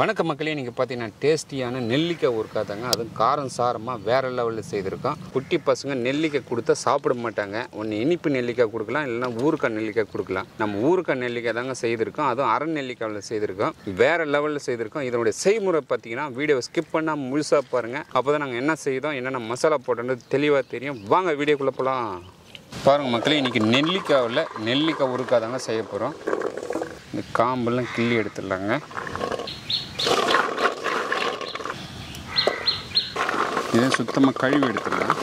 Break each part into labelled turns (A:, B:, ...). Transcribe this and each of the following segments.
A: வணக்க மக்களே, நீங்கள் பார்த்தீங்கன்னா டேஸ்டியான நெல்லிக்காய் ஊறுகாய் அதுவும் காரம் சாரமாக வேறு லெவலில் செய்திருக்கோம். குட்டி பசங்க நெல்லிக்காய் கொடுத்தா சாப்பிட மாட்டாங்க. ஒன்று இனிப்பு நெல்லிக்காய் கொடுக்கலாம், இல்லைனா ஊறுகாய் நெல்லிக்காய் கொடுக்கலாம். நம்ம ஊறுகாய் நெல்லிக்காய் தாங்க செய்திருக்கோம், அதுவும் அரை நெல்லிக்காயில் செய்திருக்கோம். வேறு லெவலில் செய்திருக்கோம். இதனுடைய செய்முறை பார்த்தீங்கன்னா வீடியோவை ஸ்கிப் பண்ணால் முழுசாக பாருங்கள். அப்போ தான் நாங்கள் என்ன செய்தோம், என்னென்ன மசாலா போட்டோன்றது தெளிவாக தெரியும். வாங்க வீடியோக்குள்ளே போகலாம். பாருங்கள் மக்களே, இன்றைக்கி நெல்லிக்காய் ஊறுகாய் தாங்க செய்ய போகிறோம். இந்த காம்பெல்லாம் கிள்ளி எடுத்துடலாங்க. இதை சுத்தமாக கழுவி எடுத்துடலாம்.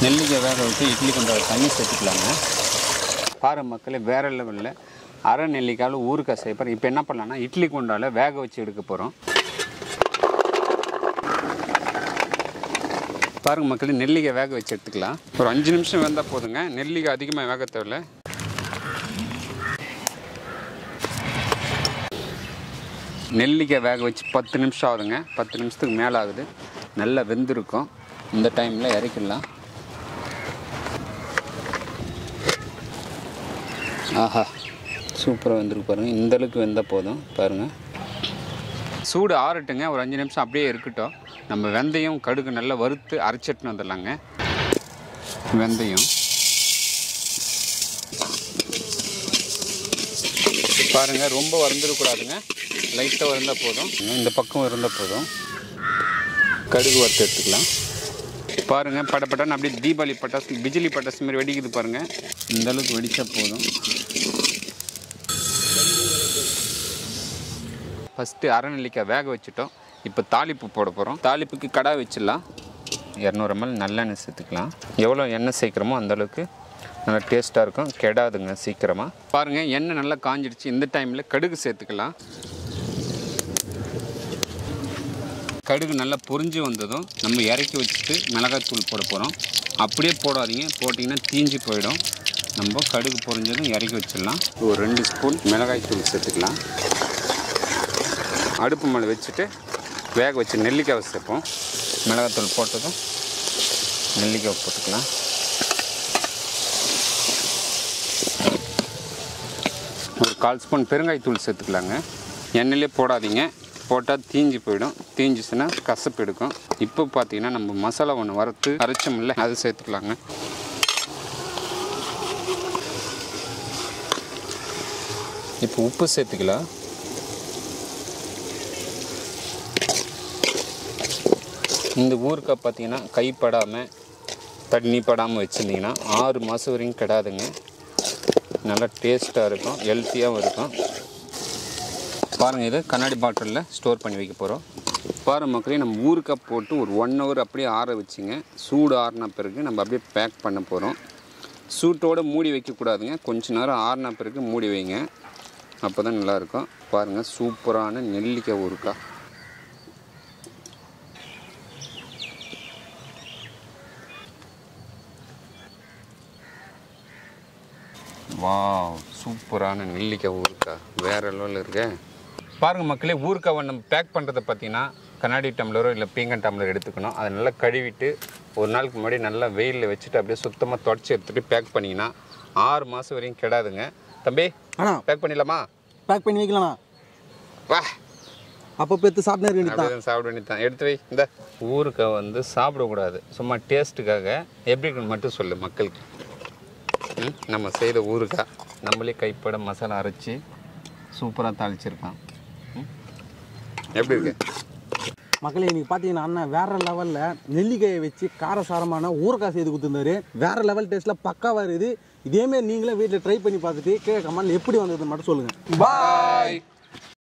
A: நெல்லிக்காய் வேக வச்சு இட்லி கொண்ட தண்ணி சேர்த்துக்கலாங்க. பாரு மக்களே, வேறு லெவலில் அரை நெல்லிக்காயில் ஊறுகாய் செய்ய போகிறோம். இப்போ என்ன பண்ணலான்னா இட்லி கொண்டால வேக வச்சு எடுக்க போகிறோம். பாருங்கள் மக்களே, நெல்லிக்காய் வேக வச்சு எடுத்துக்கலாம். ஒரு 5 நிமிஷம் வெந்தால் போதுங்க. நெல்லிக்காய் அதிகமாக வேக தேவையில்லை. நெல்லிக்காய் வேக வச்சு 10 நிமிஷம் ஆகுதுங்க. 10 நிமிஷத்துக்கு மேலே ஆகுது. நல்லா வெந்திருக்கும். இந்த டைமில் இறக்கிடலாம். ஆஹா, சூப்பராக வெந்திருக்கு பாருங்கள். இந்தளவுக்கு வெந்தால் போதும். பாருங்கள், சூடு ஆறட்டுங்க. ஒரு 5 நிமிஷம் அப்படியே இருக்கட்டும். நம்ம வெந்தயம் கடுகு நல்லா வறுத்து அரைச்சிட்டுன்னு வந்துடலாங்க. வெந்தயம் பாருங்கள், ரொம்ப வறுந்துடக்கூடாதுங்க. லைட்டாக வறுந்தால் போதும். இந்த பக்கம் இருந்தால் போதும். கடுகு வறுத்து எடுத்துக்கலாம். பாருங்கள், படப்பட்டான்னு அப்படியே தீபாவளி பட்டாசு, பிஜிலி பட்டாசு மாதிரி வெடிக்குது பாருங்கள். இந்தளவுக்கு வெடித்தா போதும். ஃபஸ்ட்டு அரை நெல்லிக்காய் வேக வச்சுட்டோம். இப்போ தாளிப்பு போட போகிறோம். தாளிப்புக்கு கடாய் வச்சிடலாம். 200 ml நல்லெண்ணெய் சேர்த்துக்கலாம். எவ்வளோ எண்ணெய் சேர்க்குறோமோ அந்தளவுக்கு நல்லா டேஸ்ட்டாக இருக்கும், கெடாதுங்க சீக்கிரமாக. பாருங்கள், எண்ணெய் நல்லா காஞ்சிடுச்சு. இந்த டைமில் கடுகு சேர்த்துக்கலாம். கடுகு நல்லா பொரிஞ்சு வந்ததும் நம்ம இறக்கி வச்சுட்டு மிளகாய்த்தூள் போட போகிறோம். அப்படியே போடாதீங்க, போட்டிங்கன்னா தீஞ்சு போயிடும். நம்ம கடுகு பொரிஞ்சதும் இறக்கி வச்சிடலாம். ஒரு 2 ஸ்பூன் மிளகாய்த்தூள் சேர்த்துக்கலாம். அடுப்பு மேலே வச்சுட்டு வேக வச்சு நெல்லிக்காய் சேர்ப்போம். மிளகாத்தூள் போட்டதும் நெல்லிக்காய் போட்டுக்கலாம். ஒரு 1/4 ஸ்பூன் பெருங்காயத்தூள் சேர்த்துக்கலாங்க. எண்ணெயிலே போடாதீங்க, போட்டால் தீஞ்சு போயிடும். தீஞ்சிச்சுன்னா கசப்பு எடுக்கும். இப்போ பார்த்தீங்கன்னா நம்ம மசாலா ஒன்று வறுத்து அரைச்சோம்ல, அது சேர்த்துக்கலாங்க. இப்போ உப்பு சேர்த்துக்கலாம். இந்த ஊறுகாய் பார்த்தீங்கன்னா கைப்படாமல் தண்ணி படாமல் வச்சுருந்தீங்கன்னா 6 மாதம் வரைக்கும் கெடாதுங்க. நல்லா டேஸ்ட்டாக இருக்கும், ஹெல்த்தியாகவும் இருக்கும். பாருங்கள், இது கண்ணாடி பாட்டிலில் ஸ்டோர் பண்ணி வைக்க போகிறோம். பாருங்கள் மக்களே, நம்ம ஊறுகாய் போட்டு ஒரு 1 hour அப்படியே ஆற வச்சுங்க. சூடு ஆறின பிறகு நம்ம அப்படியே பேக் பண்ண போகிறோம். சூட்டோடு மூடி வைக்கக்கூடாதுங்க. கொஞ்சம் நேரம் ஆறின பிறகு மூடி வைங்க, அப்போ தான் நல்லாயிருக்கும். பாருங்கள், சூப்பரான நெல்லிக்காய் ஊறுகாய். வாவ், சூப்பரான நெல்லிக்காய் ஊறுகாய் வேறு லெவலில் இருக்க. பாருங்கள் மக்களே, ஊறுகாவை நம்ம பேக் பண்ணுறதை பார்த்தீங்கன்னா கண்ணாடி டம்ளரோ இல்லை பீங்கன் டம்ளர் எடுத்துக்கணும். அதை நல்லா கழுவிட்டு ஒரு நாளுக்கு முன்னாடி நல்லா வெயிலில் வச்சுட்டு அப்படியே சுத்தமாக தொடச்சி எடுத்துகிட்டு பேக் பண்ணிங்கன்னா 6 மாதம் வரைக்கும் கெடாதுங்க. தம்பி, பேக் பண்ணிடலாமா?
B: பேக் பண்ணி வைக்கலாமா?
A: வா,
B: அப்போ எடுத்து சாப்பிட
A: வேண்டியதான். எடுத்து வை. இந்த ஊறுகாய் வந்து சாப்பிடக்கூடாது, சும்மா டேஸ்ட்டுக்காக. எப்படி மட்டும் சொல்லு மக்களுக்கு. நம்ம செய்த ஊறுகாய் நம்மளே கைப்பட மசாலா அரைச்சி சூப்பராக தாளிச்சிருக்கான். எப்படி இருக்கு
B: மக்களே? இன்னைக்கு பார்த்தீங்கன்னா அண்ணன் வேற லெவலில் நெல்லிக்காயை வச்சு காரசாரமான ஊறுகாய் செய்து கொடுத்துருந்தாரு. வேற லெவல் டேஸ்ட்டில் பக்காவாக இருக்குது. இதேமாரி நீங்களே வீட்டில் ட்ரை பண்ணி பார்த்துட்டு கீழே கமெண்ட்ல எப்படி வந்ததுன்னு மட்டும் சொல்லுங்கள்.
A: பாய்.